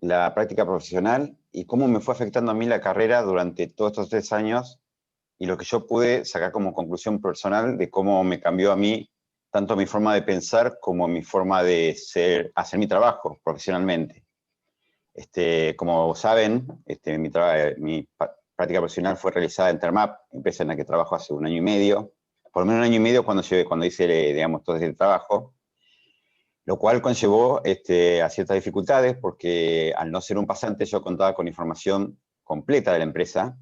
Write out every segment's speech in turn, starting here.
la práctica profesional y cómo me fue afectando a mí la carrera durante todos estos 3 años y lo que yo pude sacar como conclusión personal de cómo me cambió a mí tanto mi forma de pensar como mi forma de hacer mi trabajo profesionalmente. Como saben, mi práctica profesional fue realizada en Termap, empresa en la que trabajo hace 1 año y medio, por lo menos 1 año y medio cuando hice, digamos, todo ese trabajo, lo cual conllevó a ciertas dificultades porque al no ser un pasante yo contaba con información completa de la empresa,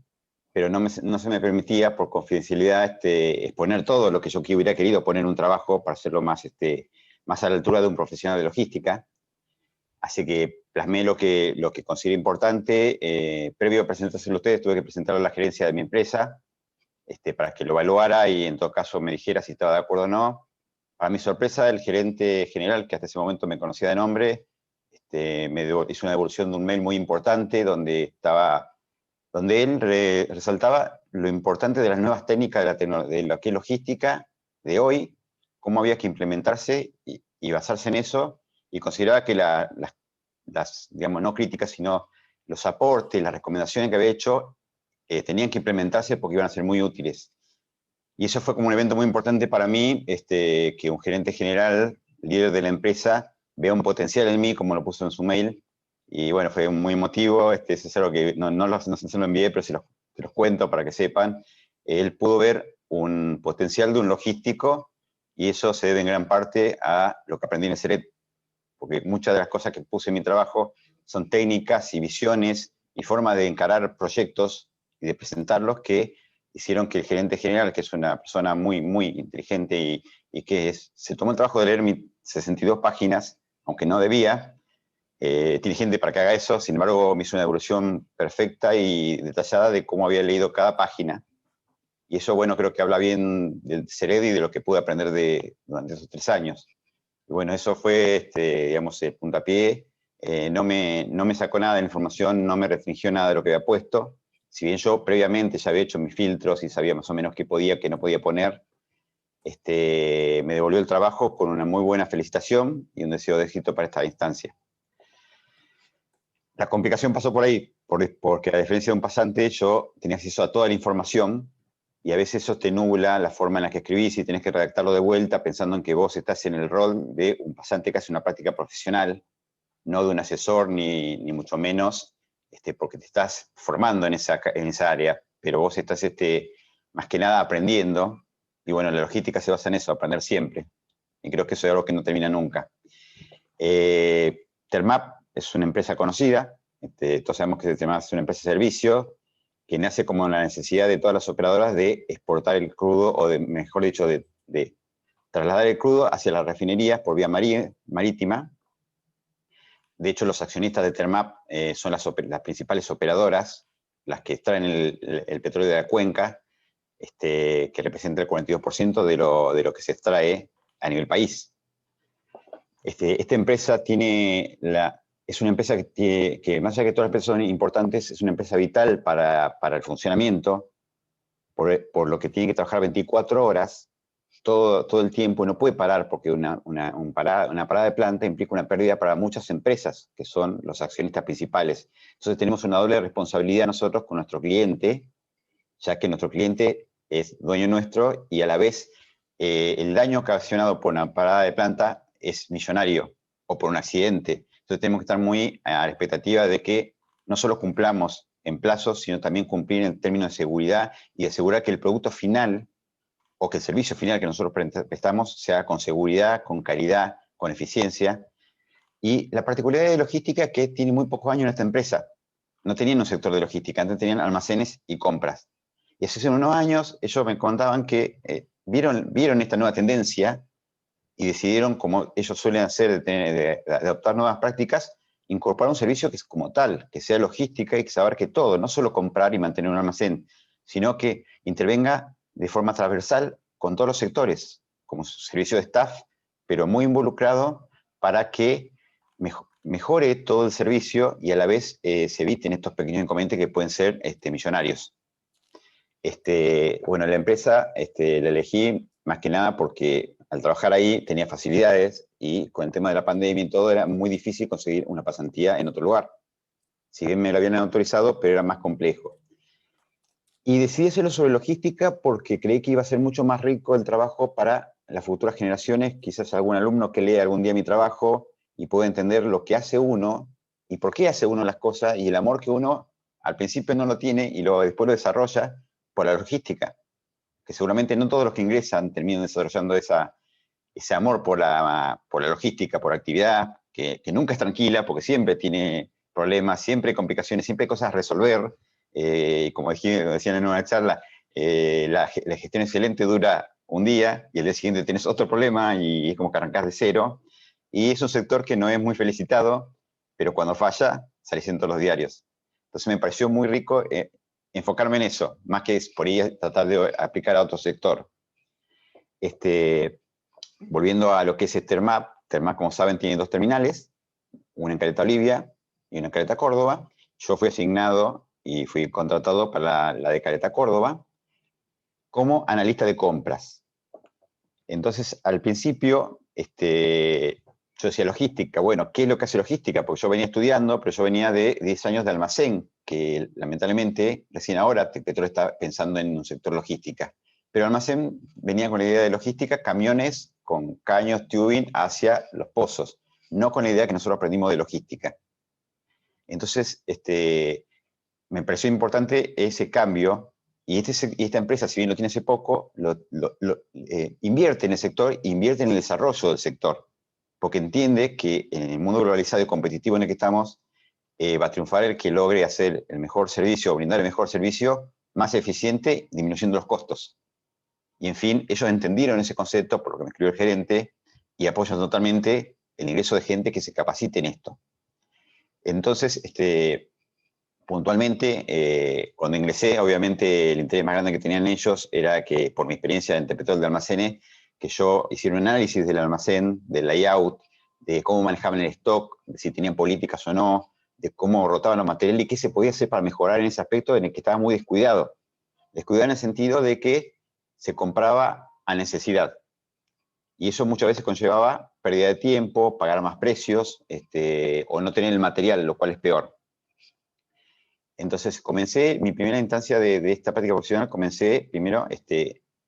pero no se me permitía por confidencialidad exponer todo lo que yo hubiera querido poner en un trabajo para hacerlo más a la altura de un profesional de logística. Así que plasmé lo que consideré importante. Previo a presentárselo a ustedes, tuve que presentarlo a la gerencia de mi empresa para que lo evaluara y en todo caso me dijera si estaba de acuerdo o no. Para mi sorpresa, el gerente general, que hasta ese momento me conocía de nombre, hizo una devolución de un mail muy importante donde él resaltaba lo importante de las nuevas técnicas de lo que es logística de hoy, cómo había que implementarse y basarse en eso, y consideraba que digamos, no críticas, sino los aportes, las recomendaciones que había hecho, tenían que implementarse porque iban a ser muy útiles. Y eso fue como un evento muy importante para mí, que un gerente general, líder de la empresa, vea un potencial en mí, como lo puso en su mail. Y bueno, fue muy emotivo. Eso es algo que no se lo envié, pero se los cuento para que sepan. Él pudo ver un potencial de un logístico y eso se debe en gran parte a lo que aprendí en el CERET, porque muchas de las cosas que puse en mi trabajo son técnicas y visiones y formas de encarar proyectos y de presentarlos que hicieron que el gerente general, que es una persona muy, muy inteligente y que se tomó el trabajo de leer mis 62 páginas, aunque no debía, tiene gente para que haga eso, sin embargo me hizo una devolución perfecta y detallada de cómo había leído cada página. Y eso, bueno, creo que habla bien del Cered y de lo que pude aprender durante esos 3 años. Y bueno, eso fue, digamos, el puntapié. No me sacó nada de la información, no me restringió nada de lo que había puesto. Si bien yo previamente ya había hecho mis filtros y sabía más o menos qué podía, qué no podía poner, me devolvió el trabajo con una muy buena felicitación y un deseo de éxito para esta instancia. La complicación pasó por ahí, porque a diferencia de un pasante, yo tenía acceso a toda la información y a veces eso te nubla la forma en la que escribís y tenés que redactarlo de vuelta pensando en que vos estás en el rol de un pasante que hace una práctica profesional, no de un asesor ni mucho menos, porque te estás formando en esa área, pero vos estás más que nada aprendiendo. Y bueno, la logística se basa en eso, aprender siempre. Y creo que eso es algo que no termina nunca. Termap es una empresa conocida, todos sabemos que Termap es una empresa de servicio que nace como la necesidad de todas las operadoras de exportar el crudo, o mejor dicho, de trasladar el crudo hacia las refinerías por vía marítima. De hecho, los accionistas de Termap son las principales operadoras, las que extraen el petróleo de la cuenca, que representa el 42% de lo que se extrae a nivel país. Esta empresa es una empresa que más allá de que todas las empresas son importantes, es una empresa vital para el funcionamiento, por lo que tiene que trabajar 24 horas todo el tiempo, no puede parar porque una parada de planta implica una pérdida para muchas empresas, que son los accionistas principales. Entonces tenemos una doble responsabilidad nosotros con nuestro cliente, ya que nuestro cliente es dueño nuestro y a la vez el daño ocasionado por una parada de planta es millonario o por un accidente. Entonces tenemos que estar muy a la expectativa de que no solo cumplamos en plazos, sino también cumplir en términos de seguridad y de asegurar que el producto final o que el servicio final que nosotros prestamos sea con seguridad, con calidad, con eficiencia. Y la particularidad de logística es que tiene muy pocos años en esta empresa. No tenían un sector de logística, antes tenían almacenes y compras. Y hace unos años ellos me contaban que vieron esta nueva tendencia y decidieron, como ellos suelen hacer, de adoptar nuevas prácticas, incorporar un servicio que es como tal, que sea logística y que se abarque todo, no solo comprar y mantener un almacén, sino que intervenga de forma transversal con todos los sectores, como servicio de staff, pero muy involucrado para que mejore todo el servicio y a la vez se eviten estos pequeños inconvenientes que pueden ser millonarios. Bueno, la empresa la elegí más que nada porque al trabajar ahí tenía facilidades y con el tema de la pandemia y todo era muy difícil conseguir una pasantía en otro lugar. si bien me lo habían autorizado, pero era más complejo. Y decidí hacerlo sobre logística porque creí que iba a ser mucho más rico el trabajo para las futuras generaciones, quizás algún alumno que lea algún día mi trabajo y pueda entender lo que hace uno y por qué hace uno las cosas y el amor que uno al principio no lo tiene y después lo desarrolla por la logística, que seguramente no todos los que ingresan terminan desarrollando ese amor por la logística, por la actividad, que nunca es tranquila porque siempre tiene problemas, siempre hay complicaciones, siempre hay cosas a resolver. Como decían en una charla, la gestión excelente dura un día y el día siguiente tienes otro problema y es como que arrancás de cero. Y es un sector que no es muy felicitado, pero cuando falla, salís en todos los diarios. Entonces me pareció muy rico enfocarme en eso, más que por ahí tratar de aplicar a otro sector. Volviendo a lo que es Termap, Termap, como saben, tiene 2 terminales, una en Caleta Olivia y una en Caleta Córdoba. Yo fui asignado y fui contratado para la de Caleta Córdoba como analista de compras. Entonces, al principio, yo decía logística. Bueno, ¿qué es lo que hace logística? Porque yo venía estudiando, pero yo venía de 10 años de almacén, que lamentablemente recién ahora Tecpetrol está pensando en un sector logística. Pero almacén venía con la idea de logística, camiones con caños, tubing hacia los pozos, no con la idea que nosotros aprendimos de logística. Entonces, me pareció importante ese cambio y esta empresa, si bien lo tiene hace poco, invierte en el sector, invierte en el desarrollo del sector, porque entiende que en el mundo globalizado y competitivo en el que estamos, va a triunfar el que logre hacer el mejor servicio o brindar el mejor servicio más eficiente, disminuyendo los costos. Y en fin, ellos entendieron ese concepto, por lo que me escribió el gerente, y apoyan totalmente el ingreso de gente que se capacite en esto. Entonces, puntualmente, cuando ingresé, obviamente el interés más grande que tenían ellos era que, por mi experiencia en Tecpetrol de almacenes, que yo hiciera un análisis del almacén, del layout, de cómo manejaban el stock, de si tenían políticas o no, de cómo rotaban los materiales y qué se podía hacer para mejorar en ese aspecto en el que estaba muy descuidado. Descuidado en el sentido de que se compraba a necesidad. Y eso muchas veces conllevaba pérdida de tiempo, pagar más precios, o no tener el material, lo cual es peor. Entonces comencé, mi primera instancia de esta práctica profesional, comencé primero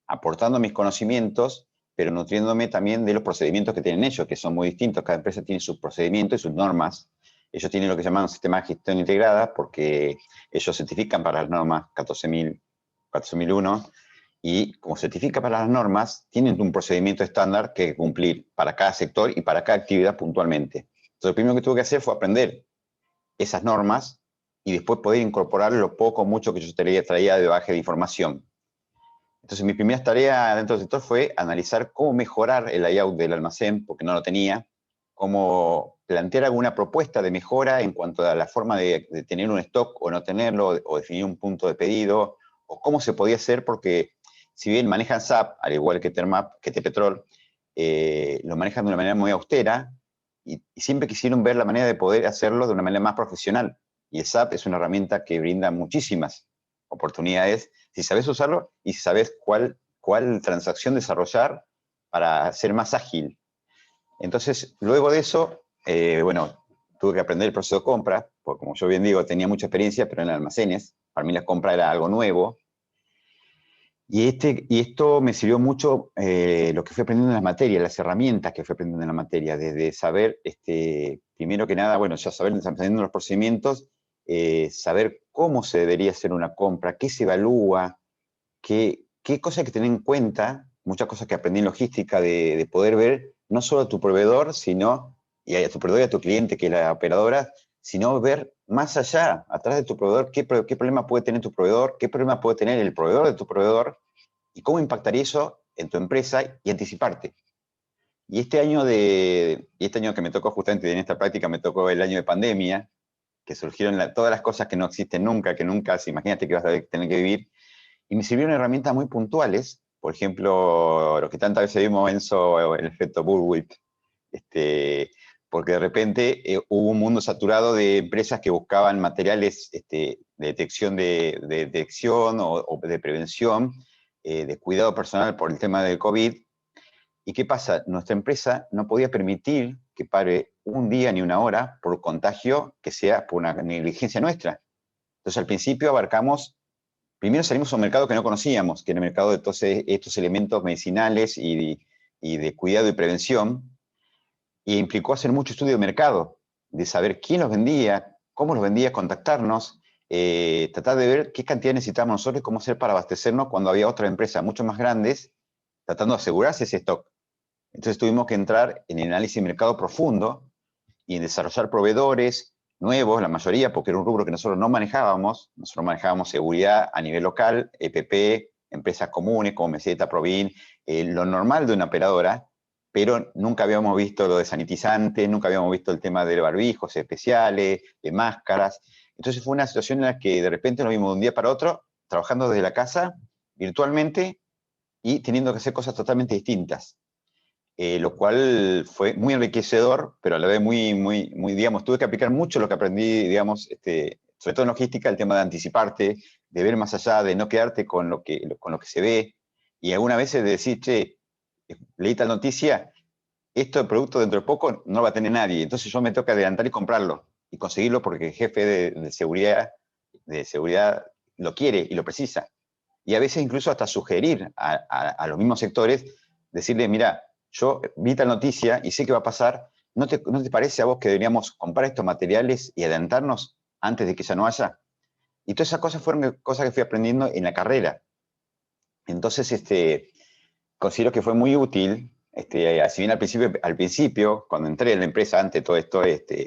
aportando mis conocimientos, pero nutriéndome también de los procedimientos que tienen ellos, que son muy distintos. Cada empresa tiene sus procedimientos y sus normas. Ellos tienen lo que llaman sistema de gestión integrada, porque ellos certifican para las normas 14.001, y como certifica para las normas, tienen un procedimiento estándar que hay que cumplir para cada sector y para cada actividad puntualmente. Entonces, lo primero que tuve que hacer fue aprender esas normas y después poder incorporar lo poco o mucho que yo traía de bagaje de información. Entonces, mi primera tarea dentro del sector fue analizar cómo mejorar el layout del almacén, porque no lo tenía, cómo plantear alguna propuesta de mejora en cuanto a la forma de tener un stock o no tenerlo, o definir un punto de pedido, o cómo se podía hacer, porque si bien manejan SAP, al igual que Termap, que Tecpetrol, lo manejan de una manera muy austera, y siempre quisieron ver la manera de poder hacerlo de una manera más profesional. Y el SAP es una herramienta que brinda muchísimas oportunidades si sabes usarlo y si sabes cuál transacción desarrollar para ser más ágil. Entonces, luego de eso, bueno, tuve que aprender el proceso de compra, porque como yo bien digo, tenía mucha experiencia, pero en almacenes. Para mí la compra era algo nuevo. Y esto me sirvió mucho lo que fui aprendiendo en las materias, las herramientas que fui aprendiendo en la materia, desde saber, primero que nada, bueno, ya saber, aprendiendo los procedimientos, saber cómo se debería hacer una compra, qué se evalúa, qué cosas hay que tener en cuenta, muchas cosas que aprendí en logística, de poder ver no solo a tu proveedor, sino, y a tu proveedor y a tu cliente, que es la operadora, sino ver más allá, atrás de tu proveedor, qué problema puede tener tu proveedor, qué problema puede tener el proveedor de tu proveedor, y cómo impactaría eso en tu empresa y anticiparte. Y este año que me tocó justamente en esta práctica, me tocó el año de pandemia, que surgieron todas las cosas que no existen nunca, imagínate que vas a tener que vivir, y me sirvieron herramientas muy puntuales, por ejemplo, lo que tantas veces vimos, Enzo, el efecto Bullwhip, porque de repente hubo un mundo saturado de empresas que buscaban materiales de detección, o de prevención, de cuidado personal por el tema del COVID, ¿Y qué pasa? Nuestra empresa no podía permitir que pare un día ni una hora por contagio que sea por una negligencia nuestra. Entonces, al principio abarcamos, primero salimos a un mercado que no conocíamos, que era el mercado de todos estos elementos medicinales y de cuidado y prevención, y implicó hacer mucho estudio de mercado, de saber quién los vendía, cómo los vendía, contactarnos, tratar de ver qué cantidad necesitábamos nosotros y cómo hacer para abastecernos cuando había otras empresas mucho más grandes tratando de asegurarse ese stock. Entonces tuvimos que entrar en el análisis de mercado profundo y en desarrollar proveedores nuevos, la mayoría, porque era un rubro que nosotros no manejábamos. Nosotros manejábamos seguridad a nivel local, EPP, empresas comunes como Meseta, Provin, lo normal de una operadora, pero nunca habíamos visto lo de sanitizantes, nunca habíamos visto el tema de barbijos especiales, de máscaras. Entonces fue una situación en la que de repente nos vimos de un día para otro trabajando desde la casa, virtualmente, y teniendo que hacer cosas totalmente distintas. Lo cual fue muy enriquecedor, pero a la vez muy, digamos, tuve que aplicar mucho lo que aprendí, digamos, sobre todo en logística, el tema de anticiparte, de ver más allá, de no quedarte con lo que se ve, y algunas veces de decir, che, leí tal noticia, esto de producto dentro de poco no lo va a tener nadie, entonces yo me toca adelantar y comprarlo, y conseguirlo porque el jefe de seguridad lo quiere y lo precisa. Y a veces incluso hasta sugerir a los mismos sectores, decirle, mira, yo vi tal noticia y sé que va a pasar, ¿no te parece a vos que deberíamos comprar estos materiales y adelantarnos antes de que ya no haya? Y todas esas cosas fueron cosas que fui aprendiendo en la carrera. Entonces, considero que fue muy útil, si bien al principio, cuando entré en la empresa, antes de todo esto,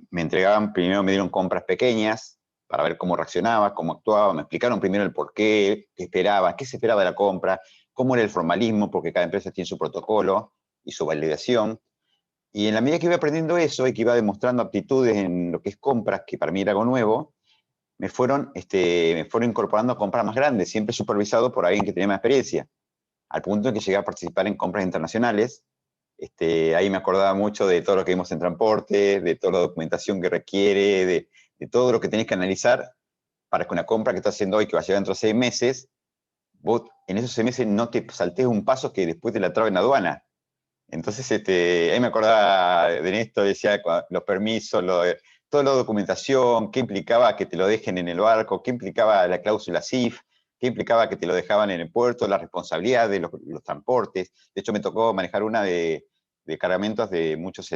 me entregaban, primero me dieron compras pequeñas para ver cómo reaccionaba, cómo actuaba, me explicaron primero el por qué esperaba, qué se esperaba de la compra, cómo era el formalismo, porque cada empresa tiene su protocolo y su validación. Y en la medida que iba aprendiendo eso y que iba demostrando aptitudes en lo que es compras, que para mí era algo nuevo, me fueron incorporando a compras más grandes, siempre supervisado por alguien que tenía más experiencia, al punto en que llegué a participar en compras internacionales. Ahí me acordaba mucho de todo lo que vimos en transporte, de toda la documentación que requiere, de todo lo que tenés que analizar para que una compra que estás haciendo hoy, que va a llegar dentro de 6 meses, vos en esos 6 meses no te saltés un paso que después te la trabe en aduana. Entonces, ahí me acordaba de Néstor, decía los permisos, toda la documentación, qué implicaba que te lo dejen en el barco, qué implicaba la cláusula CIF, qué implicaba que te lo dejaban en el puerto, la responsabilidad de los transportes. De hecho, me tocó manejar una de cargamentos de muchos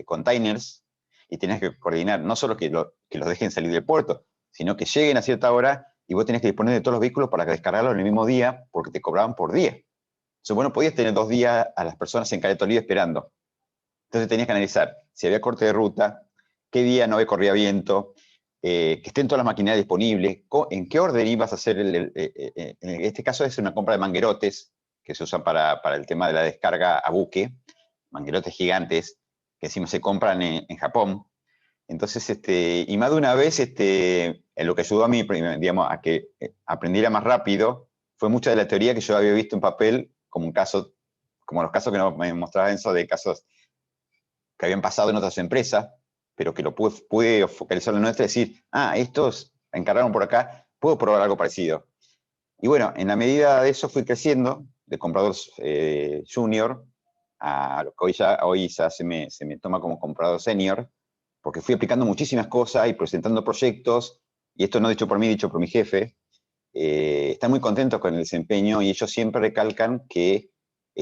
containers y tenías que coordinar no solo que los dejen salir del puerto, sino que lleguen a cierta hora y vos tenés que disponer de todos los vehículos para descargarlos en el mismo día porque te cobraban por día. Entonces, bueno, podías tener 2 días a las personas en Caleta Olivia esperando. Entonces tenías que analizar si había corte de ruta, qué día no había corría viento, que estén todas las maquinarias disponibles, en qué orden ibas a hacer, en este caso es una compra de manguerotes que se usan para el tema de la descarga a buque, manguerotes gigantes, que encima se compran en Japón. Entonces, y más de una vez, lo que ayudó a mí, digamos, a que aprendiera más rápido, fue mucha de la teoría que yo había visto en papel, como un caso, como los casos que me mostraba Enzo de casos que habían pasado en otras empresas, pero que lo pude focalizar en la nuestra y decir, estos encargaron por acá, puedo probar algo parecido. Y bueno, en la medida de eso fui creciendo, de comprador junior, a lo que hoy ya se me toma como comprador senior, porque fui aplicando muchísimas cosas y presentando proyectos, y esto no dicho por mí, dicho por mi jefe, están muy contentos con el desempeño y ellos siempre recalcan que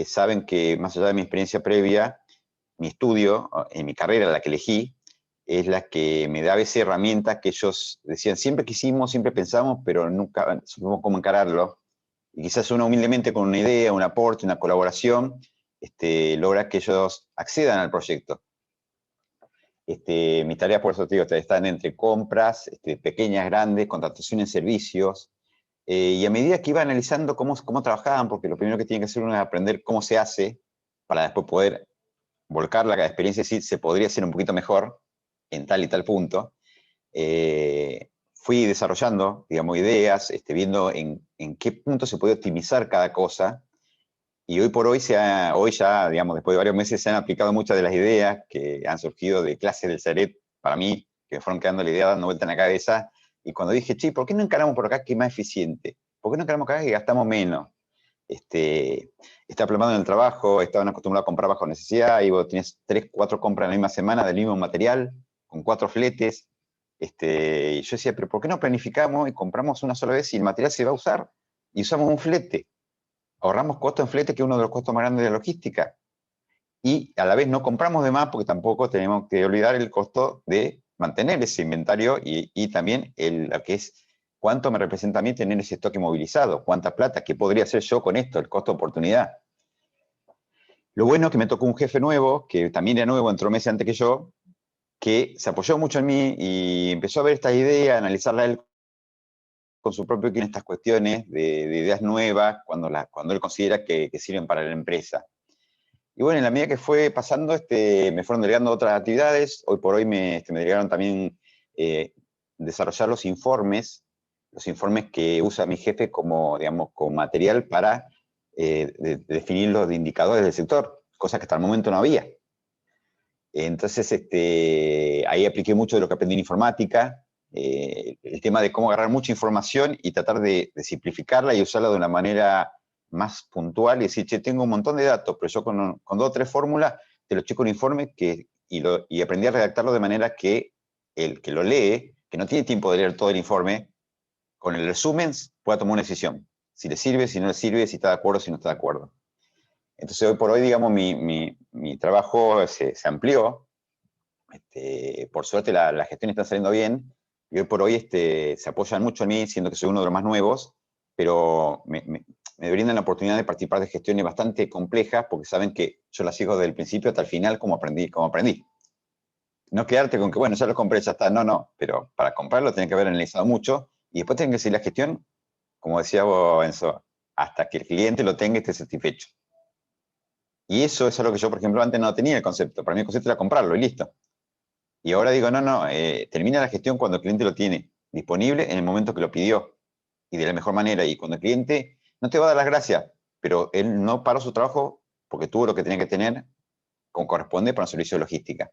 saben que más allá de mi experiencia previa, mi estudio, en mi carrera, la que elegí, es la que me da a veces herramientas que ellos decían, siempre quisimos, siempre pensamos, pero nunca supimos cómo encararlo. Y quizás uno humildemente con una idea, un aporte, una colaboración, logra que ellos accedan al proyecto. Mis tareas, por eso te digo, están entre compras, pequeñas, grandes, contratación en servicios, y a medida que iba analizando cómo trabajaban, porque lo primero que tiene que hacer uno es aprender cómo se hace, para después poder volcar la experiencia y decir, se podría hacer un poquito mejor en tal y tal punto, fui desarrollando, digamos, ideas, viendo en qué punto se puede optimizar cada cosa, y hoy por hoy, hoy ya, digamos, después de varios meses se han aplicado muchas de las ideas que han surgido de clases del CERET, para mí, que me fueron quedando la idea dando vuelta en la cabeza, y cuando dije, che, ¿por qué no encaramos por acá que es más eficiente? ¿Por qué no encaramos acá que gastamos menos? Está plomado en el trabajo, estaban acostumbrados a comprar bajo necesidad, y vos tenés 3, 4 compras en la misma semana del mismo material, con 4 fletes. Y yo decía, pero ¿por qué no planificamos y compramos una sola vez y el material se va a usar? Y usamos un flete. Ahorramos costo en flete, que es uno de los costos más grandes de la logística. Y a la vez no compramos de más, porque tampoco tenemos que olvidar el costo de mantener ese inventario y también lo que es cuánto me representa a mí tener ese stock movilizado, cuánta plata, qué podría hacer yo con esto, el costo de oportunidad. Lo bueno es que me tocó un jefe nuevo, que también era nuevo, entró meses antes que yo, que se apoyó mucho en mí y empezó a ver esta idea, a analizarla él con su propio en estas cuestiones de ideas nuevas, cuando él considera que sirven para la empresa. Y bueno, en la medida que fue pasando, me fueron delegando otras actividades. Hoy por hoy me delegaron también desarrollar los informes que usa mi jefe como, digamos, como material para definir los indicadores del sector, cosa que hasta el momento no había. Entonces, ahí apliqué mucho de lo que aprendí en informática, el tema de cómo agarrar mucha información y tratar de simplificarla y usarla de una manera más puntual y decir, che, tengo un montón de datos, pero yo con 2 o 3 fórmulas te lo checo un informe y aprendí a redactarlo de manera que el que lo lee, que no tiene tiempo de leer todo el informe, con el resumen pueda tomar una decisión. Si le sirve, si no le sirve, si está de acuerdo, si no está de acuerdo. Entonces, hoy por hoy, digamos, mi trabajo se amplió. Por suerte, la gestión está saliendo bien. Y hoy por hoy se apoyan mucho en mí, siendo que soy uno de los más nuevos, pero me brindan la oportunidad de participar de gestiones bastante complejas, porque saben que yo las sigo desde el principio hasta el final como aprendí. No quedarte con que, bueno, ya lo compré, ya está. No, no. Pero para comprarlo tienen que haber analizado mucho y después tienen que seguir la gestión, como decía vos, Enzo, hasta que el cliente lo tenga y esté satisfecho. Y eso es algo que yo, por ejemplo, antes no tenía el concepto. Para mí el concepto era comprarlo y listo. Y ahora digo, no, termina la gestión cuando el cliente lo tiene disponible en el momento que lo pidió y de la mejor manera. Y cuando el cliente no te va a dar las gracias, pero él no paró su trabajo porque tuvo lo que tenía que tener como corresponde para un servicio de logística.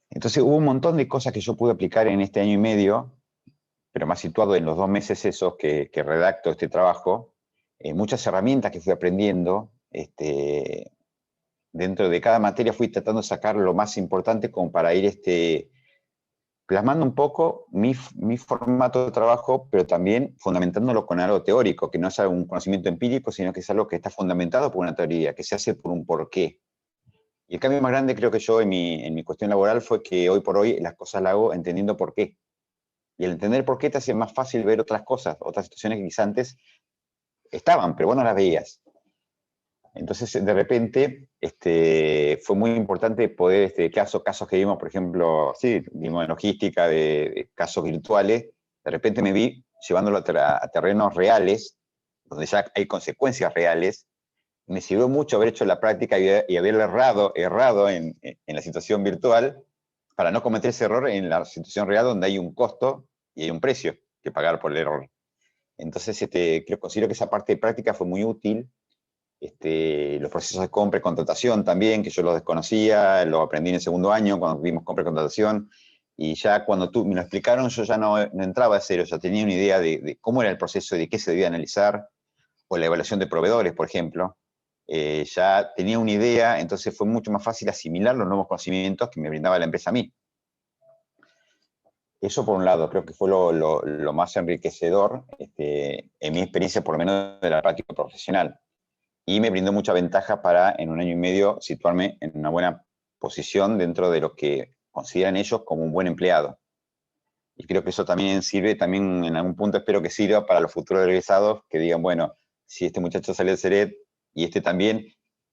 Entonces hubo un montón de cosas que yo pude aplicar en este año y medio, pero más situado en los 2 meses esos que redacto este trabajo, muchas herramientas que fui aprendiendo. Dentro de cada materia fui tratando de sacar lo más importante como para ir plasmando un poco mi formato de trabajo, pero también fundamentándolo con algo teórico, que no es un conocimiento empírico, sino que es algo que está fundamentado por una teoría, que se hace por un porqué. Y el cambio más grande creo que yo en mi cuestión laboral fue que hoy por hoy las cosas las hago entendiendo por qué. Y el entender por qué te hace más fácil ver otras cosas, otras situaciones que quizás antes estaban, pero vos no las veías. Entonces, de repente, fue muy importante poder, casos que vimos, por ejemplo, sí, vimos en logística de casos virtuales, de repente me vi llevándolo a terrenos reales, donde ya hay consecuencias reales. Me sirvió mucho haber hecho la práctica y haber errado en la situación virtual para no cometer ese error en la situación real donde hay un costo y hay un precio que pagar por el error. Entonces, considero que esa parte de práctica fue muy útil. Los procesos de compra y contratación también, que yo los desconocía, lo aprendí en el segundo año cuando vimos compra y contratación, y ya cuando me lo explicaron yo ya no entraba a cero, ya tenía una idea de cómo era el proceso y de qué se debía analizar, o la evaluación de proveedores, por ejemplo. Ya tenía una idea, entonces fue mucho más fácil asimilar los nuevos conocimientos que me brindaba la empresa a mí. Eso por un lado, creo que fue lo más enriquecedor en mi experiencia, por lo menos de la práctica profesional. Y me brindó mucha ventaja para, en un año y medio, situarme en una buena posición dentro de lo que consideran ellos como un buen empleado. Y creo que eso también sirve, también en algún punto espero que sirva para los futuros egresados, que digan, bueno, si este muchacho salió del CERET y este también,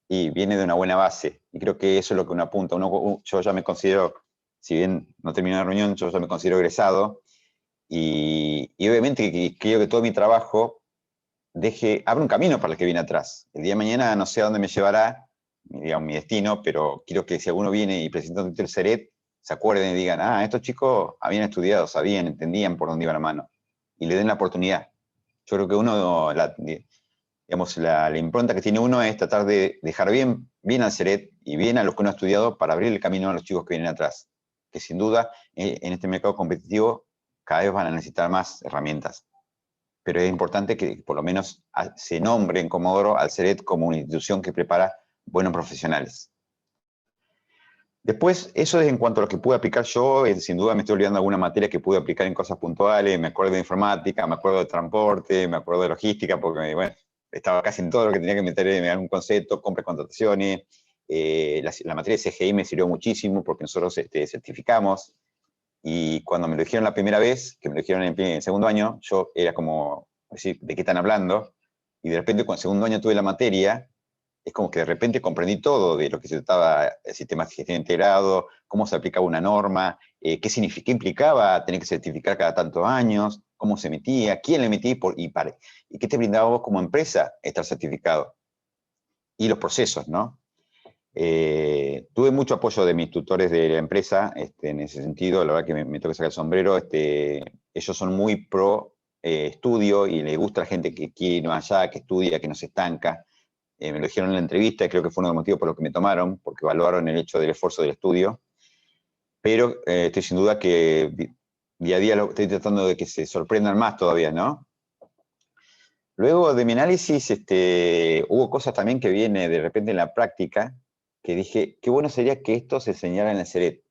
y viene de una buena base. Y creo que eso es lo que uno apunta. Yo ya me considero, si bien no terminé la reunión, yo ya me considero egresado, y obviamente creo que todo mi trabajo abre un camino para el que viene atrás. El día de mañana no sé a dónde me llevará, digamos, mi destino, pero quiero que si alguno viene y presenta un título CERET, se acuerden y digan, estos chicos habían estudiado, sabían, entendían por dónde iba la mano, y le den la oportunidad. Yo creo que uno, digamos, la impronta que tiene uno es tratar de dejar bien al CERET y bien a los que uno ha estudiado para abrir el camino a los chicos que vienen atrás, que sin duda en este mercado competitivo cada vez van a necesitar más herramientas. pero es importante que por lo menos se nombre en Comodoro al CERET como una institución que prepara buenos profesionales. Después, eso es en cuanto a lo que pude aplicar yo, sin duda me estoy olvidando alguna materia que pude aplicar en cosas puntuales, me acuerdo de informática, me acuerdo de transporte, me acuerdo de logística, porque bueno, estaba casi en todo lo que tenía que meter en algún concepto, compras, contrataciones. La materia de CGI me sirvió muchísimo porque nosotros certificamos, y cuando me lo dijeron la primera vez, que me lo dijeron en el segundo año, yo era como, decir, ¿de qué están hablando? Y de repente, cuando en el segundo año tuve la materia, es como que de repente comprendí todo de lo que se trataba el sistema de gestión integrado, cómo se aplicaba una norma, qué implicaba tener que certificar cada tantos años, cómo se emitía, quién le emitía y qué te brindaba vos como empresa estar certificado. Y los procesos, ¿no? Tuve mucho apoyo de mis tutores de la empresa en ese sentido, la verdad que me tengo que sacar el sombrero. Ellos son muy pro estudio y les gusta a la gente que quiere ir más allá, que estudia, que no se estanca. Me lo dijeron en la entrevista y creo que fue uno de los motivos por los que me tomaron, porque evaluaron el hecho del esfuerzo del estudio. Pero estoy sin duda que día a día estoy tratando de que se sorprendan más todavía, ¿no? Luego de mi análisis, hubo cosas también que viene de repente en la práctica, que dije, qué bueno sería que esto se enseñara en el CERET,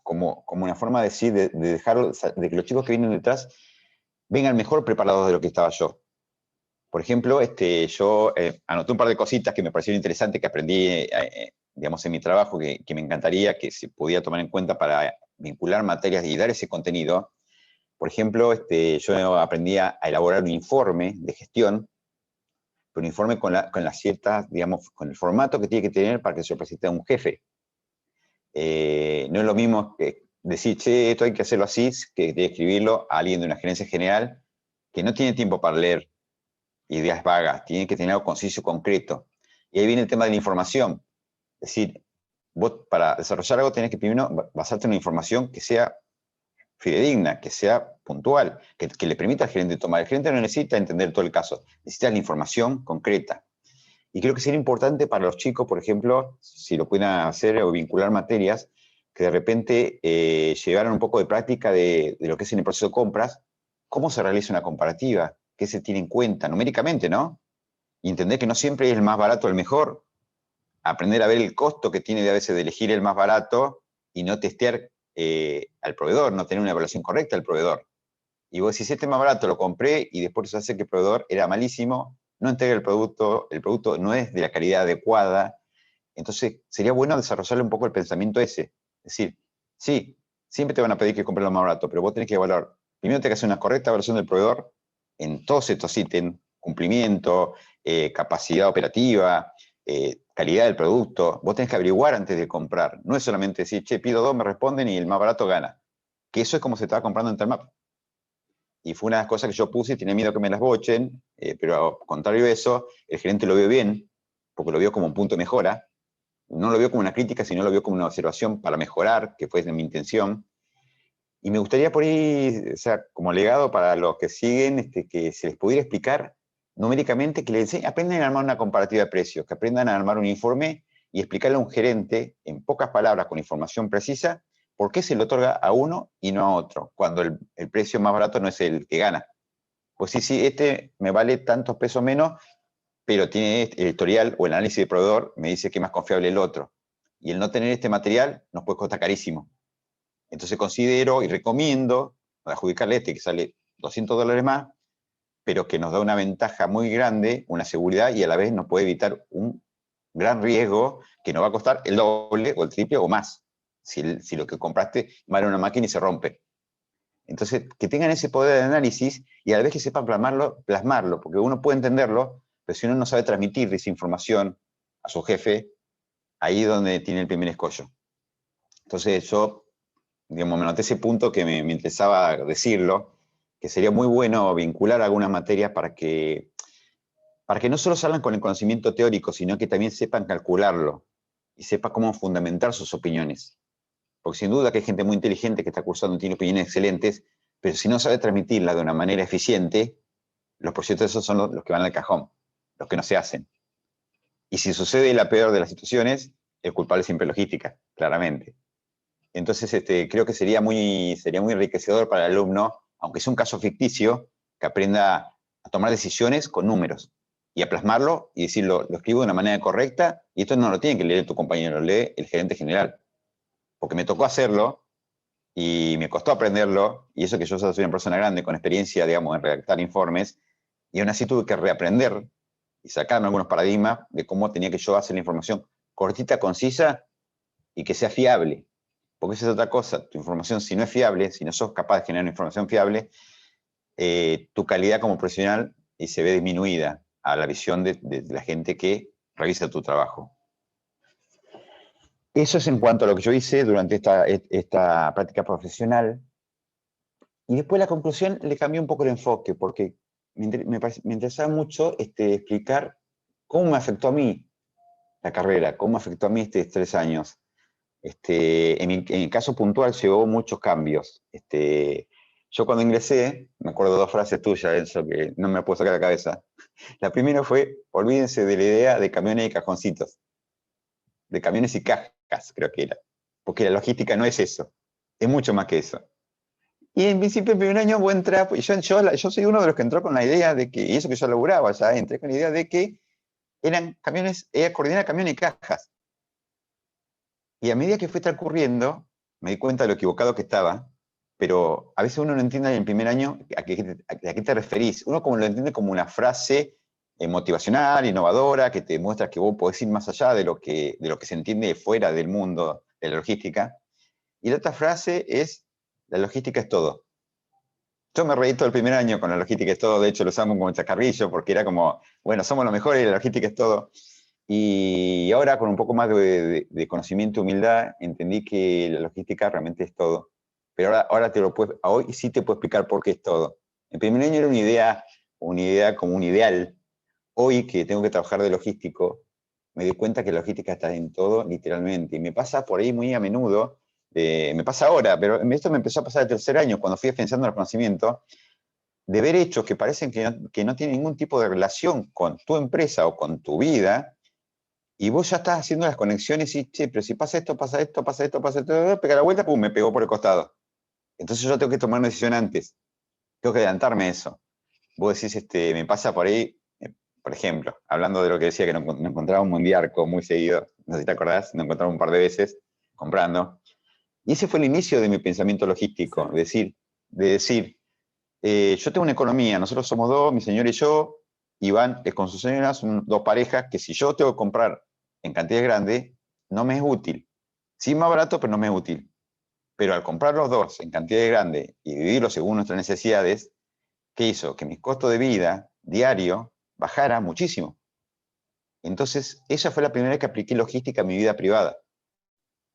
como una forma de decir, de dejarlo, de que los chicos que vienen detrás vengan mejor preparados de lo que estaba yo. Por ejemplo, yo anoté un par de cositas que me parecieron interesantes, que aprendí, digamos, en mi trabajo, que me encantaría que se pudiera tomar en cuenta para vincular materias y dar ese contenido. Por ejemplo, yo aprendí a elaborar un informe de gestión, un informe con las ciertas, digamos, con el formato que tiene que tener para que se lo presente a un jefe. No es lo mismo que decir, che, esto hay que hacerlo así, que de escribirlo a alguien de una gerencia general que no tiene tiempo para leer ideas vagas, tiene que tener algo conciso y concreto. Y ahí viene el tema de la información. Es decir, vos para desarrollar algo tenés que primero basarte en una información que sea fidedigna, que sea puntual, que le permita al gerente tomar. El gerente no necesita entender todo el caso, necesita la información concreta. Y creo que sería importante para los chicos, por ejemplo, si lo puedan hacer o vincular materias, que de repente llevaran un poco de práctica de lo que es en el proceso de compras, cómo se realiza una comparativa, qué se tiene en cuenta numéricamente, ¿no? Y entender que no siempre es el más barato el mejor, aprender a ver el costo que tiene de a veces de elegir el más barato y no testear al proveedor, no tener una evaluación correcta del proveedor. Y vos decís, este más barato lo compré y después se hace que el proveedor era malísimo, no entrega el producto no es de la calidad adecuada. Entonces, sería bueno desarrollarle un poco el pensamiento ese. Es decir, sí, siempre te van a pedir que compres lo más barato, pero vos tenés que evaluar. Primero tenés que hacer una correcta evaluación del proveedor en todos estos ítems, cumplimiento, capacidad operativa, calidad del producto. Vos tenés que averiguar antes de comprar. No es solamente decir, che, pido dos, me responden y el más barato gana. Que eso es como se estaba comprando en Termap. Y fue una de las cosas que yo puse y tenía miedo que me las bochen, pero al contrario de eso, el gerente lo vio bien, porque lo vio como un punto de mejora. No lo vio como una crítica, sino lo vio como una observación para mejorar, que fue mi intención. Y me gustaría por ahí, o sea, como legado para los que siguen, que se les pudiera explicar numéricamente, que les aprendan a armar una comparativa de precios, que aprendan a armar un informe y explicarle a un gerente, en pocas palabras, con información precisa, por qué se le otorga a uno y no a otro, cuando el precio más barato no es el que gana. Pues sí, este me vale tantos pesos menos, pero tiene el historial o el análisis de proveedor me dice que es más confiable el otro. Y el no tener este material nos puede costar carísimo. Entonces considero y recomiendo adjudicarle este que sale $200 más, pero que nos da una ventaja muy grande, una seguridad, y a la vez nos puede evitar un gran riesgo que nos va a costar el doble o el triple o más, si lo que compraste vale una máquina y se rompe. Entonces, que tengan ese poder de análisis y a la vez que sepan plasmarlo, porque uno puede entenderlo, pero si uno no sabe transmitir esa información a su jefe, ahí es donde tiene el primer escollo. Entonces yo, digamos, me noté ese punto que me interesaba decirlo, que sería muy bueno vincular algunas materias para que no solo salgan con el conocimiento teórico, sino que también sepan calcularlo y sepan cómo fundamentar sus opiniones. Porque sin duda que hay gente muy inteligente que está cursando y tiene opiniones excelentes, pero si no sabe transmitirla de una manera eficiente, los proyectos esos son los que van al cajón, los que no se hacen. Y si sucede la peor de las situaciones, el culpable siempre es logística, claramente. Entonces, creo que sería muy enriquecedor para el alumno, aunque sea un caso ficticio, que aprenda a tomar decisiones con números y a plasmarlo y decirlo, lo escribo de una manera correcta y esto no lo tiene que leer tu compañero, lo lee el gerente general. Porque me tocó hacerlo y me costó aprenderlo, y eso que yo soy una persona grande con experiencia, digamos, en redactar informes, y aún así tuve que reaprender y sacarme algunos paradigmas de cómo tenía que yo hacer la información cortita, concisa y que sea fiable. Porque esa es otra cosa, tu información si no es fiable, si no sos capaz de generar una información fiable, tu calidad como profesional se ve disminuida a la visión de la gente que revisa tu trabajo. Eso es en cuanto a lo que yo hice durante esta práctica profesional. Y después la conclusión le cambió un poco el enfoque, porque me interesaba mucho explicar cómo me afectó a mí la carrera, cómo me afectó a mí estos 3 años. En mi caso puntual llevó muchos cambios. Yo cuando ingresé, me acuerdo 2 frases tuyas, Enzo, que no me puedo sacar de la cabeza. La primera fue, olvídense de la idea de camiones y cajoncitos, de camiones y cajas, creo que era. Porque la logística no es eso, es mucho más que eso. Y en principio el primer año vos entrás, yo soy uno de los que entró con la idea de que, y eso que yo laburaba ya, entré con la idea de que eran camiones, coordinar camiones y cajas. Y a medida que fue transcurriendo, me di cuenta de lo equivocado que estaba, pero a veces uno no entiende en el primer año a qué te referís. Uno como lo entiende como una frase motivacional, innovadora, que te muestra que vos podés ir más allá de lo que se entiende fuera del mundo de la logística. Y la otra frase es, la logística es todo. Yo me reí todo el primer año con la logística es todo, de hecho lo usamos como chacarrillo, porque era como, bueno, somos los mejores y la logística es todo. Y ahora con un poco más de conocimiento y humildad, entendí que la logística realmente es todo. Pero ahora hoy sí te puedo explicar por qué es todo. El primer año era una idea como un ideal. Hoy que tengo que trabajar de logístico, me doy cuenta que la logística está en todo, literalmente. Y me pasa por ahí muy a menudo, me pasa ahora, pero esto me empezó a pasar el tercer año, cuando fui afianzando el conocimiento, de ver hechos que parecen que no tienen ningún tipo de relación con tu empresa o con tu vida, y vos ya estás haciendo las conexiones y, che, pero si pasa esto, pasa esto, pasa esto, pasa esto, pega la vuelta, pum, me pegó por el costado. Entonces yo tengo que tomar una decisión antes, tengo que adelantarme a eso. Vos decís, me pasa por ahí, por ejemplo, hablando de lo que decía, que no encontraba un mundiarco muy seguido, no sé si te acordás, no encontraba un par de veces comprando. Y ese fue el inicio de mi pensamiento logístico, de decir, yo tengo una economía, nosotros somos 2, mi señor y yo, Iván es con su señora, son 2 parejas que si yo tengo que comprar en cantidades grandes, no me es útil. Sí, más barato, pero no me es útil. Pero al comprar los 2 en cantidades grandes y dividirlo según nuestras necesidades, ¿qué hizo? Que mi costo de vida diario bajara muchísimo. Entonces, esa fue la primera vez que apliqué logística a mi vida privada.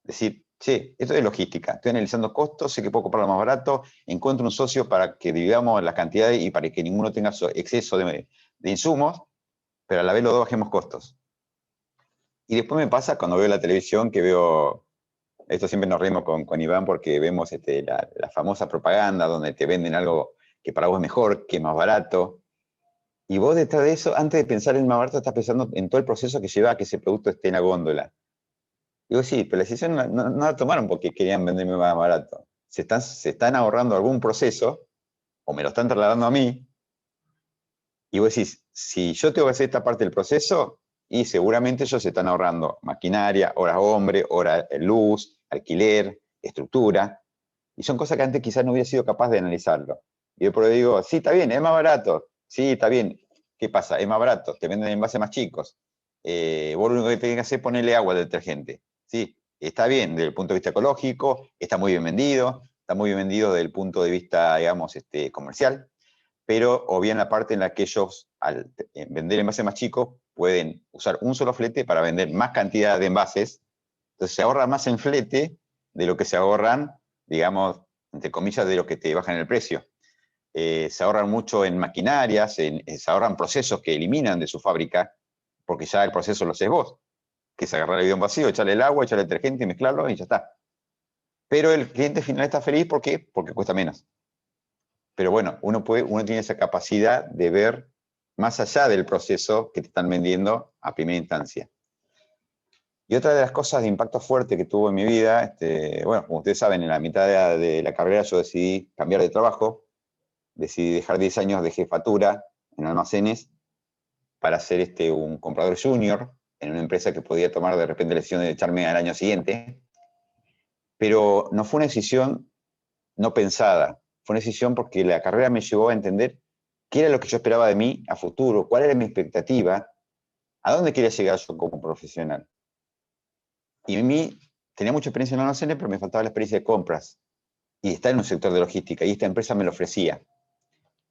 Decir, che, esto es logística, estoy analizando costos, sé que puedo comprarlo más barato, encuentro un socio para que dividamos las cantidades y para que ninguno tenga exceso de insumos, pero a la vez los 2 bajemos costos. Y después me pasa cuando veo la televisión que veo, esto siempre nos reímos con Iván porque vemos la famosa propaganda donde te venden algo que para vos es mejor, que es más barato. Y vos detrás de eso, antes de pensar en más barato, estás pensando en todo el proceso que lleva a que ese producto esté en la góndola. Digo, sí, pero la decisión no la tomaron porque querían venderme más barato. Se están ahorrando algún proceso, o me lo están trasladando a mí, y vos decís, si yo tengo que hacer esta parte del proceso, y seguramente ellos se están ahorrando maquinaria, horas hombre, horas luz, alquiler, estructura, y son cosas que antes quizás no hubiera sido capaz de analizarlo. Y después digo, sí, está bien, es más barato, sí, está bien. ¿Qué pasa? Es más barato, te venden envases más chicos. Vos lo único que tenés que hacer es ponerle agua al detergente. Sí, está bien desde el punto de vista ecológico, está muy bien vendido, desde el punto de vista, digamos, comercial, pero o bien la parte en la que ellos, al vender envases más chicos, pueden usar un solo flete para vender más cantidad de envases, entonces se ahorra más en flete de lo que se ahorran, digamos, entre comillas, de lo que te bajan el precio. Se ahorran mucho en maquinarias, se ahorran procesos que eliminan de su fábrica, porque ya el proceso lo haces vos, que es agarrar el bidón vacío, echarle el agua, echarle el detergente, mezclarlo y ya está. Pero el cliente final está feliz, ¿por qué? Porque cuesta menos. Pero bueno, uno tiene esa capacidad de ver más allá del proceso que te están vendiendo a primera instancia. Y otra de las cosas de impacto fuerte que tuvo en mi vida, bueno, como ustedes saben, en la mitad de la carrera yo decidí cambiar de trabajo. decidí dejar 10 años de jefatura en almacenes para ser un comprador junior en una empresa que podía tomar de repente la decisión de echarme al año siguiente. Pero no fue una decisión no pensada, fue una decisión porque la carrera me llevó a entender qué era lo que yo esperaba de mí a futuro, cuál era mi expectativa, a dónde quería llegar yo como profesional. Y a mí tenía mucha experiencia en almacenes, pero me faltaba la experiencia de compras y estar en un sector de logística, y esta empresa me lo ofrecía.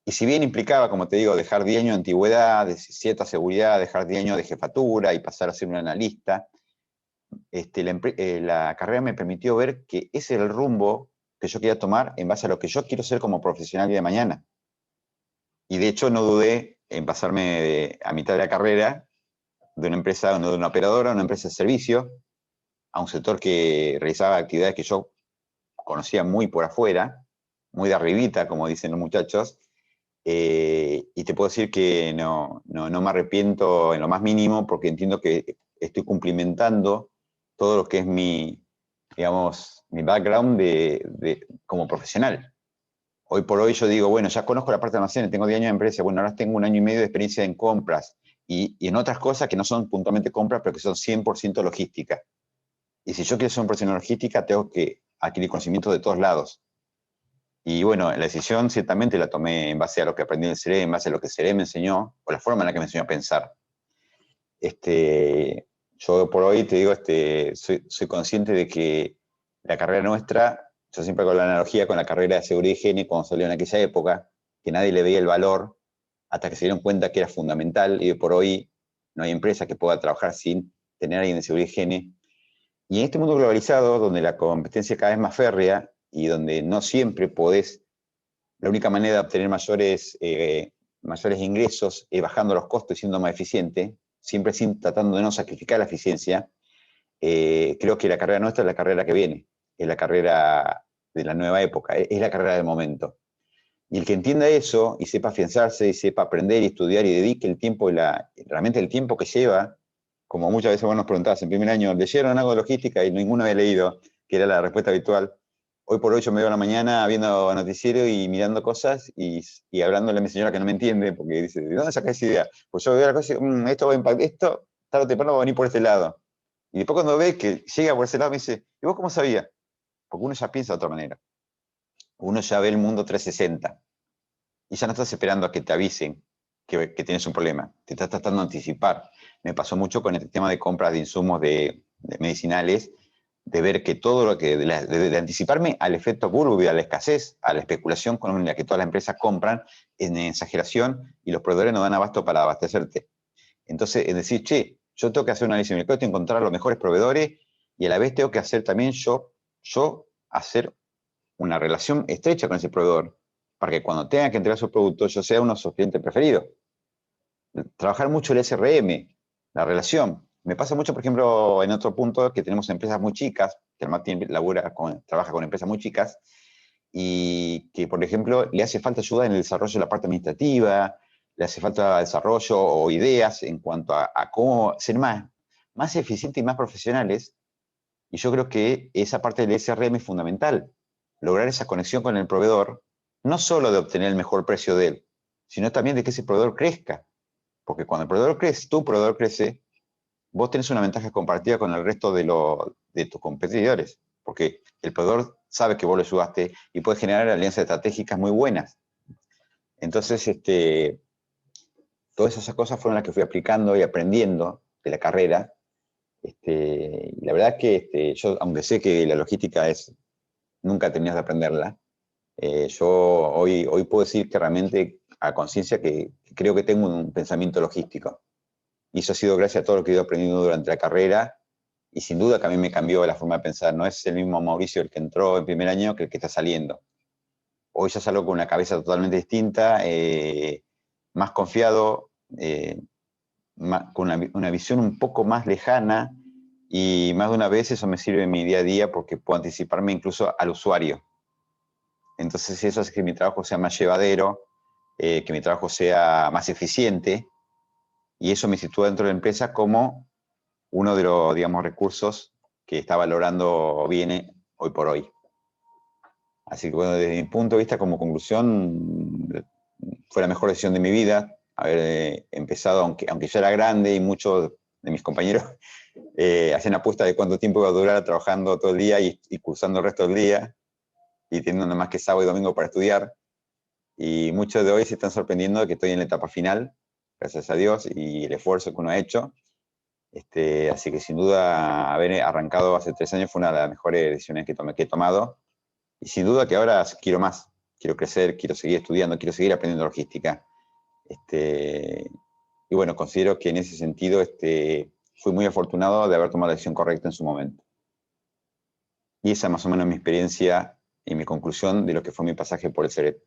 Y si bien implicaba, como te digo, dejar 10 años de antigüedad, de cierta seguridad, dejar 10 años de jefatura y pasar a ser un analista, la carrera me permitió ver que ese era el rumbo que yo quería tomar en base a lo que yo quiero ser como profesional de mañana. Y de hecho no dudé en pasarme a mitad de la carrera de una empresa, no de una operadora, a una empresa de servicio, a un sector que realizaba actividades que yo conocía muy por afuera, muy de arribita, como dicen los muchachos, y te puedo decir que no me arrepiento en lo más mínimo porque entiendo que estoy cumplimentando todo lo que es digamos, mi background como profesional. Hoy por hoy yo digo, bueno, ya conozco la parte de almacenes, tengo 10 años de empresa, bueno, ahora tengo 1 año y medio de experiencia en compras y en otras cosas que no son puntualmente compras, pero que son 100% logística. Y si yo quiero ser un profesional de logística, tengo que adquirir conocimiento de todos lados. Y bueno, la decisión ciertamente la tomé en base a lo que aprendí en el CERE, en base a lo que el CERE me enseñó, o la forma en la que me enseñó a pensar. Yo por hoy te digo, soy consciente de que la carrera nuestra, yo siempre hago la analogía con la carrera de seguridad y higiene cuando salió en aquella época, que nadie le veía el valor hasta que se dieron cuenta que era fundamental, y por hoy no hay empresa que pueda trabajar sin tener a alguien de seguridad y higiene. Y en este mundo globalizado, donde la competencia cada vez más férrea y donde no siempre podés, la única manera de obtener mayores ingresos es bajando los costos y siendo más eficiente, siempre tratando de no sacrificar la eficiencia, creo que la carrera nuestra es la carrera que viene, es la carrera de la nueva época, es la carrera del momento. Y el que entienda eso y sepa afianzarse y sepa aprender y estudiar y dedique el tiempo, realmente el tiempo que lleva, como muchas veces vos nos preguntabas en primer año, ¿leyeron algo de logística? Y ninguno había leído, que era la respuesta habitual. Hoy por hoy yo me veo a la mañana viendo noticiero y mirando cosas y hablándole a mi señora que no me entiende, porque dice, ¿de dónde sacás esa idea? Pues yo veo la cosa y esto va a impactar, esto tarde o temprano va a venir por este lado. Y después cuando ve que llega por ese lado me dice, ¿y vos cómo sabías? Porque uno ya piensa de otra manera. Uno ya ve el mundo 360 y ya no estás esperando a que te avisen que tienes un problema, te estás tratando de anticipar. Me pasó mucho con el tema de compras de insumos de medicinales, de ver que todo lo que, de anticiparme al efecto burbuja, a la escasez, a la especulación con la que todas las empresas compran en exageración y los proveedores no dan abasto para abastecerte. Entonces, es decir, che, yo tengo que hacer un análisis de mercado, tengo que encontrar los mejores proveedores y a la vez tengo que hacer también yo hacer una relación estrecha con ese proveedor para que cuando tenga que entregar sus productos yo sea uno de sus clientes preferidos. Trabajar mucho el SRM, la relación. Me pasa mucho, por ejemplo, en otro punto que tenemos empresas muy chicas, que el Martín trabaja con empresas muy chicas, y que, por ejemplo, le hace falta ayuda en el desarrollo de la parte administrativa, le hace falta desarrollo o ideas en cuanto a cómo ser más eficientes y más profesionales. Y yo creo que esa parte del SRM es fundamental, lograr esa conexión con el proveedor, no solo de obtener el mejor precio de él, sino también de que ese proveedor crezca. Porque cuando el proveedor crece, tu proveedor crece, vos tenés una ventaja compartida con el resto de tus competidores, porque el proveedor sabe que vos lo ayudaste y puede generar alianzas estratégicas muy buenas. Entonces, todas esas cosas fueron las que fui aplicando y aprendiendo de la carrera. Y la verdad que yo, aunque sé que la logística nunca terminas de aprenderla, yo hoy puedo decir que realmente a conciencia que creo que tengo un pensamiento logístico. Y eso ha sido gracias a todo lo que he ido aprendiendo durante la carrera y sin duda que a mí me cambió la forma de pensar. No es el mismo Mauricio el que entró en primer año que el que está saliendo. Hoy ya salgo con una cabeza totalmente distinta, más confiado, con una visión un poco más lejana y más de una vez eso me sirve en mi día a día porque puedo anticiparme incluso al usuario. Entonces eso hace que mi trabajo sea más llevadero, que mi trabajo sea más eficiente y eso me sitúa dentro de la empresa como uno de los, digamos, recursos que está valorando bien hoy por hoy. Así que bueno, desde mi punto de vista, como conclusión, fue la mejor decisión de mi vida haber empezado, aunque ya era grande y muchos de mis compañeros hacían apuesta de cuánto tiempo iba a durar trabajando todo el día y cursando el resto del día y teniendo nada más que sábado y domingo para estudiar. Y muchos de hoy se están sorprendiendo de que estoy en la etapa final, gracias a Dios, y el esfuerzo que uno ha hecho. Así que sin duda haber arrancado hace 3 años fue una de las mejores decisiones que he tomado. Y sin duda que ahora quiero más, quiero crecer, quiero seguir estudiando, quiero seguir aprendiendo logística. Y bueno, considero que en ese sentido fui muy afortunado de haber tomado la decisión correcta en su momento. Y esa es más o menos mi experiencia y mi conclusión de lo que fue mi pasaje por el CEREP.